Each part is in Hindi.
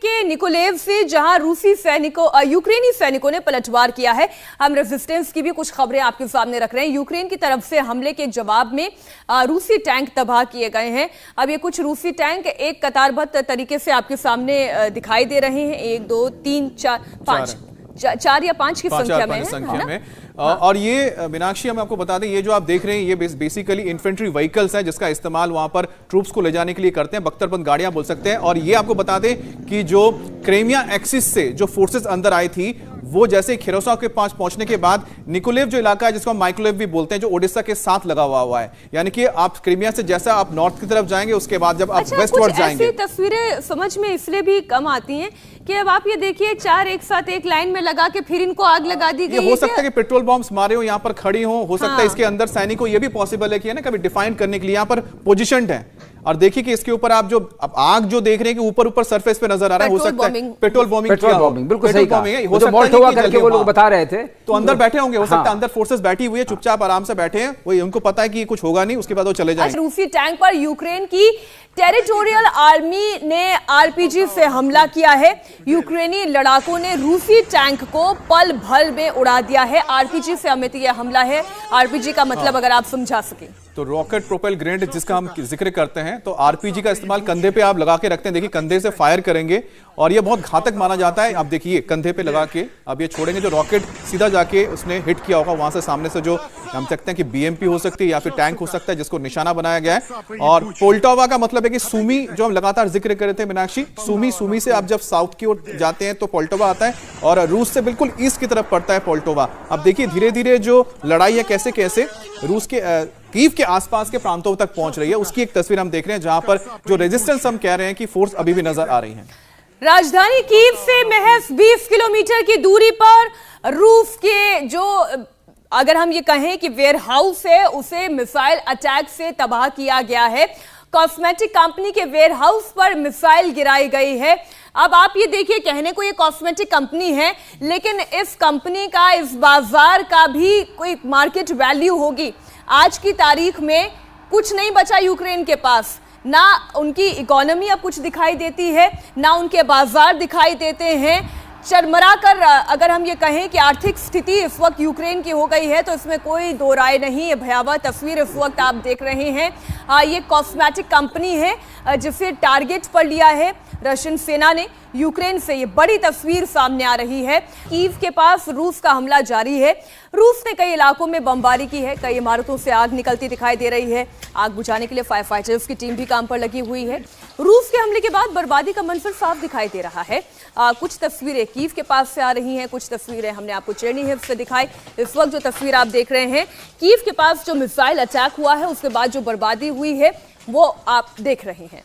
के निकोलेव से जहां यूक्रेनी सैनिकों ने पलटवार किया है। हम रेजिस्टेंस की भी कुछ खबरें आपके सामने रख रहे हैं। यूक्रेन की तरफ से हमले के जवाब में रूसी टैंक तबाह किए गए हैं। अब ये कुछ रूसी टैंक एक कतारबद्ध तरीके से आपके सामने दिखाई दे रहे हैं। 1 2 3 4 5 4 या 5 की संख्या में और ये मीनाक्षी हम आपको बता दें, ये जो आप देख रहे हैं ये बेसिकली इन्फेंट्री व्हीकल्स हैं जिसका इस्तेमाल वहां पर ट्रूप्स को ले जाने के लिए करते हैं। बख्तरबंद गाड़ियां बोल सकते हैं। और ये आपको बता दें कि जो क्रेमिया एक्सिस से जो फोर्सेस अंदर आई थी वो जैसे खिरोसाव के पास पहुंचने के बाद निकोलेव जो इलाका है जिसको हम माइकोलेव भी बोलते हैं, जो ओडिशा के साथ लगा हुआ है, यानी कि आप क्रीमिया से जैसा आप नॉर्थ की तरफ जाएंगे उसके बाद जब आप वेस्टवर्ड जाएंगे। ऐसी तस्वीरें समझ में इसलिए भी कम आती हैं कि अब आप ये देखिए 4 एक साथ एक लाइन में लगा के फिर इनको आग लगा दी गई। हो सकता है कि पेट्रोल बॉम्ब्स मारे हो, यहाँ पर खड़ी हो सकता है इसके अंदर सैनिक हो, ये भी पॉसिबल है कि है ना कभी डिफाइन करने के लिए यहाँ पर पोजिशंड है। और देखिए कि इसके ऊपर आप जो आग जो देख रहे हैं कि ऊपर सरफेस पे नजर आ रहा है, हो सकता है पेट्रोल बॉम्बिंग बिल्कुल सही कहा। हो सकता है करके वो लोग बता रहे थे तो अंदर बैठे होंगे, हो सकता है अंदर फोर्सेस बैठी हुई है, चुपचाप आराम से बैठे हैं, वही उनको पता है कि कुछ होगा नहीं, उसके बाद वो चले जाएंगे। रूसी टैंक पर यूक्रेन की टेरिटोरियल आर्मी ने आरपीजी से हमला किया है। यूक्रेनी लड़ाकों ने रूसी टैंक को पल भर में उड़ा दिया है। आरपीजी से अमित यह हमला है। आरपीजी का मतलब अगर आप समझा सके तो रॉकेट प्रोपेल ग्रेनेड जिसका हम जिक्र करते हैं, तो आरपीजी का इस्तेमाल कंधे पे आप लगा के रखते हैं। देखिए कंधे से फायर करेंगे और ये बहुत घातक माना जाता है। आप देखिए कंधे पे लगा के अब ये छोड़ेंगे, जो रॉकेट सीधा जाके उसने हिट किया होगा वहां से सामने से, जो हम सकते हैं कि बीएमपी हो सकती है या फिर टैंक हो सकता है जिसको निशाना बनाया गया है। और पोल्टावा का मतलब है कि सुमी जो हम लगातार जिक्र कर रहे थे मीनाक्षी, सुमी से आप जब साउथ की ओर जाते हैं तो पोल्टावा आता है और रूस से बिल्कुल ईस्ट की तरफ पड़ता है पोल्टावा। अब देखिए धीरे धीरे जो लड़ाई है कैसे कैसे रूस के कीव के आसपास के प्रांतों तक पहुंच रही है, उसकी एक तस्वीर हम देख रहे हैं जहां पर जो रेजिस्टेंस हम कह रहे हैं कि फोर्स अभी भी नजर आ रही है। राजधानी कीव से महज 20 किलोमीटर की दूरी पर रूस के जो अगर हम ये कहें कि वेयर हाउस है उसे मिसाइल अटैक से तबाह किया गया है। कॉस्मेटिक कंपनी के वेयर हाउस पर मिसाइल गिराई गई है। अब आप ये देखिए, कहने को ये कॉस्मेटिक कंपनी है लेकिन इस कंपनी का, इस बाजार का भी कोई मार्केट वैल्यू होगी। आज की तारीख में कुछ नहीं बचा यूक्रेन के पास, ना उनकी इकोनॉमी अब कुछ दिखाई देती है, ना उनके बाजार दिखाई देते हैं। चरमरा कर अगर हम ये कहें कि आर्थिक स्थिति इस वक्त यूक्रेन की हो गई है तो इसमें कोई दो राय नहीं। ये भयावह तस्वीर इस वक्त आप देख रहे हैं। ये कॉस्मेटिक कंपनी है जिसे टारगेट पर लिया है रशियन सेना ने। यूक्रेन से ये बड़ी तस्वीर सामने आ रही है। कीव के पास रूस का हमला जारी है। रूस ने कई इलाकों में बमबारी की है, कई इमारतों से आग निकलती दिखाई दे रही है। आग बुझाने के लिए फायर फाइटर्स की टीम भी काम पर लगी हुई है। रूस के हमले के बाद बर्बादी का मंजर साफ दिखाई दे रहा है। कुछ तस्वीरें कीव के पास से आ रही हैं, कुछ तस्वीरें हमने आपको चेरनीहिव से दिखाई। इस वक्त जो तस्वीर आप देख रहे हैं, कीव के पास जो मिसाइल अटैक हुआ है उसके बाद जो बर्बादी हुई है वो आप देख रहे हैं।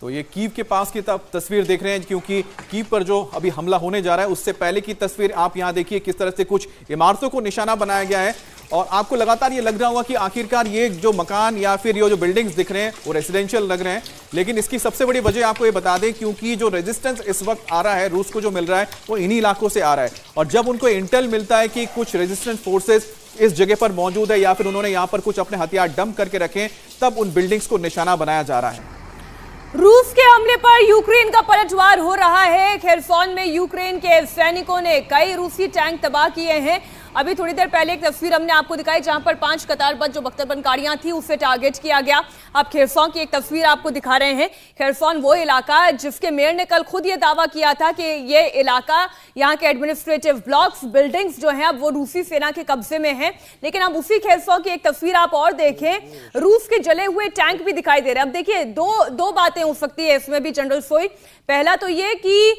तो ये कीव के पास की तस्वीर देख रहे हैं क्योंकि कीव पर जो अभी हमला होने जा रहा है उससे पहले की तस्वीर आप यहां देखिए किस तरह से कुछ इमारतों को निशाना बनाया गया है। और आपको लगातार ये लग रहा होगा कि आखिरकार ये जो मकान या फिर ये जो बिल्डिंग्स दिख रहे हैं वो रेजिडेंशियल लग रहे हैं, लेकिन इसकी सबसे बड़ी वजह आपको ये बता दें क्योंकि जो रेजिस्टेंस इस वक्त आ रहा है रूस को जो मिल रहा है वो इन्हीं इलाकों से आ रहा है। और जब उनको इंटेल मिलता है कि कुछ रेजिस्टेंस फोर्सेस इस जगह पर मौजूद है या फिर उन्होंने यहां पर कुछ अपने हथियार डंप करके रखे, तब उन बिल्डिंग्स को निशाना बनाया जा रहा है। रूस के हमले पर यूक्रेन का पलटवार हो रहा है। खेरसोन में यूक्रेन के सैनिकों ने कई रूसी टैंक तबाह किए हैं। अभी थोड़ी देर पहले एक तस्वीर हमने आपको दिखाई जहां पर 5 कतारबद्ध जो बख्तरबंद गाड़ियां थी उसे टारगेट किया गया। अब खेरसोन की एक तस्वीर आपको दिखा रहे हैं। खेरसोन वो इलाका जिसके मेयर ने कल खुद ये दावा किया था कि ये इलाका, यहाँ के एडमिनिस्ट्रेटिव ब्लॉक्स, बिल्डिंग्स जो हैं अब वो रूसी सेना के कब्जे में है। लेकिन अब उसी खेरसोन की एक तस्वीर आप और देखें, रूस के जले हुए टैंक भी दिखाई दे रहे हैं। अब देखिए दो बातें हो सकती है इसमें भी जनरल सोई। पहला तो ये कि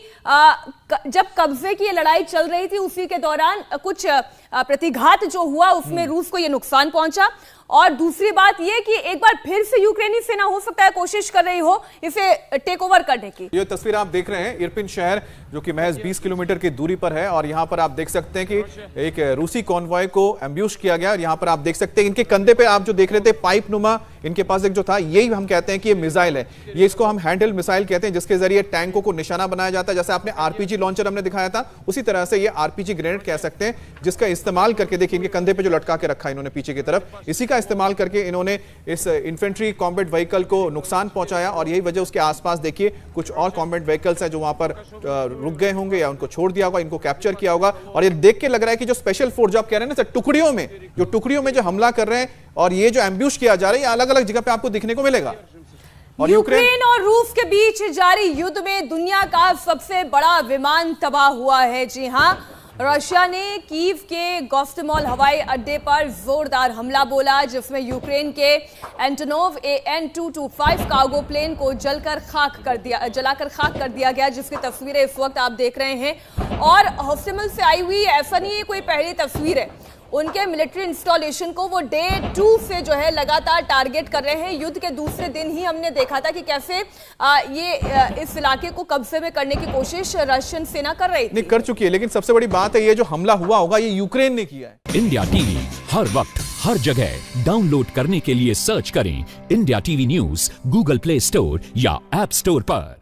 जब कब्जे की लड़ाई चल रही थी उसी के दौरान कुछ प्रतिघात जो हुआ उसमें रूस को ये नुकसान पहुंचा। और दूसरी बात ये कि एक बार फिर से यूक्रेनी सेना हो सकता है कोशिश कर रही हो इसे टेक ओवर करने की। ये तस्वीर आप देख रहे हैं इरपिन शहर जो कि महज 20 किलोमीटर की दूरी पर है और यहां पर आप देख सकते हैं कि एक रूसी कॉन्वॉय को एम्ब्यूश किया गया। और यहां पर आप देख सकते हैं इनके कंधे पे आप जो देख रहे थे पाइप नुमा इनके पास एक जो था, यही हम कहते हैं कि ये मिसाइल है। ये इसको हम हैंडहेल्ड मिसाइल कहते हैं जिसके जरिए टैंकों को निशाना बनाया जाता है। जैसे आपने आरपीजी लॉन्चर हमने दिखाया था उसी तरह से ये आरपीजी ग्रेनेड कह सकते हैं जिसका इस्तेमाल करके देखिए इनके कंधे पे जो लटका के रखा है इन्होंने पीछे की तरफ, इसी का इस्तेमाल करके इन्होंने इस इन्फेंट्री कॉम्बैट व्हीकल को नुकसान पहुंचाया, और यही वजह उसके आसपास देखिए कुछ और कॉम्बैट व्हीकल्स हैं जो वहां पर रुक गए होंगे या उनको छोड़ दिया होगा, इनको कैप्चर किया होगा। और ये देख के लग रहा है कि जो स्पेशल फोर्स, जो आप कह रहे हैं ना, टुकड़ियों में जो हमला कर रहे हैं और ये जो एम्ब्यूश किया जा रहा है, ये अलग अलग जगह पे आपको दिखने को मिलेगा। और यूक्रेन और रूस के बीच जारी युद्ध में दुनिया का सबसे बड़ा विमान तबाह हुआ है। जी हां, रशिया ने कीव के गोस्टमोल हवाई अड्डे पर जोरदार हमला बोला, जिसमें यूक्रेन के एंटोनोव AN-225 कार्गो प्लेन को जलाकर खाक कर दिया गया, जिसकी तस्वीरें इस वक्त आप देख रहे हैं। और हॉस्टिमल से आई हुई, ऐसा नहीं है कोई पहली तस्वीर है, उनके मिलिट्री इंस्टॉलेशन को वो डे 2 से जो है लगातार टारगेट कर रहे हैं। युद्ध के दूसरे दिन ही हमने देखा था कि कैसे इस इलाके को कब्जे में करने की कोशिश रशियन सेना कर रही थी। कर चुकी है, लेकिन सबसे बड़ी बात है ये जो हमला हुआ होगा ये यूक्रेन ने किया है। इंडिया टीवी हर वक्त हर जगह डाउनलोड करने के लिए सर्च करें India TV news Google play store या ऐप स्टोर पर।